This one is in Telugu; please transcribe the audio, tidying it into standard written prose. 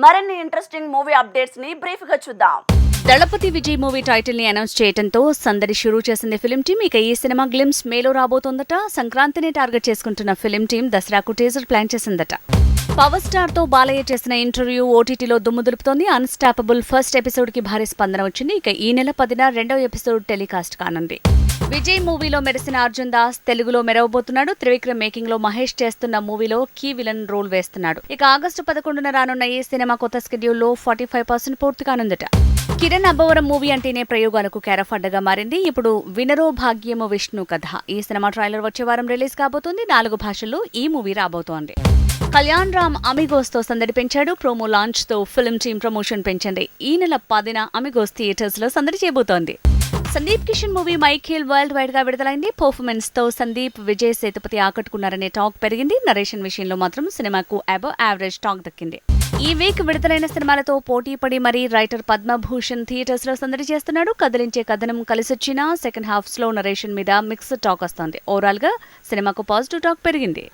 మరిన్ని ఇంట్రెస్టింగ్ మూవీ అప్డేట్స్ ని బ్రీఫ్ గా చూద్దాం. దళపతి విజయ్ మూవీ టైటిల్ ని అనౌన్స్ చేయడంతో సందడి షురూ చేసింది ఫిలిం టీం. ఇక ఈ సినిమా గ్లిమ్స్ మేలో రాబోతోందట. సంక్రాంతిని టార్గెట్ చేసుకుంటున్న ఫిలిం టీం దసరాకు టీజర్ ప్లాన్ చేసిందట. పవర్ స్టార్ తో బాలయ్య చేసిన ఇంటర్వ్యూ ఓటీటీలో దుమ్ము దులుపుతోంది. అన్స్టాపబుల్ ఫస్ట్ ఎపిసోడ్ కి భారీ స్పందన వచ్చింది. ఇక ఈ నెల 10న రెండవ ఎపిసోడ్ టెలికాస్ట్ కానుంది. విజయ్ మూవీలో మెరిసిన అర్జున్ దాస్ తెలుగులో మెరవబోతున్నాడు. త్రివిక్రమ్ మేకింగ్ లో మహేష్ చేస్తున్న మూవీలో కీ విలన్ రోల్ వేస్తున్నాడు. ఇక ఆగస్టు 11న రానున్న ఈ సినిమా కొత్త స్కెడ్యూల్లో 45% పూర్తి కానుందట. కిరణ్ అబ్బవరం మూవీ అంటేనే ప్రయోగాలకు కేరఫ్ అడ్డగా మారింది. ఇప్పుడు వినరో భాగ్యము విష్ణు కథ. ఈ సినిమా ట్రైలర్ వచ్చే వారం రిలీజ్ కాబోతుంది. 4 భాషల్లో ఈ మూవీ రాబోతోంది. కళ్యాణ్ రామ్ అమిగోస్ తో సందడి పెంచాడు. ప్రోమో లాంచ్ తో ఫిల్మ్ టీమ్ ప్రమోషన్ పెంచింది. ఈ నెల 10న అమిగోస్ థియేటర్స్ లో సందడి చేయబోతోంది. Sandeep Kishan movie Michael world wide గా విడుదలైంది. పర్ఫార్మెన్స్ తో సందీప్ విజయ్ సేతుపతి ఆకట్టుకున్నారనే టాక్ పెరిగింది. నరేషన్ విషయంలో మాత్రం సినిమాకు అబవ్ యావరేజ్ టాక్ దక్కింది. ఈ వీక్ విడుదలైన సినిమాలతో పోటీ పడి మరీ రైటర్ పద్మభూషణ్ థియేటర్స్ లో సందడి చేస్తున్నాడు. కదిలించే కథనం కలిసొచ్చినా సెకండ్ హాఫ్ స్లో నరేషన్ మీద మిక్స్డ్ టాక్ వస్తోంది. ఓవరాల్ గా సినిమాకు పాజిటివ్ టాక్ పెరిగింది.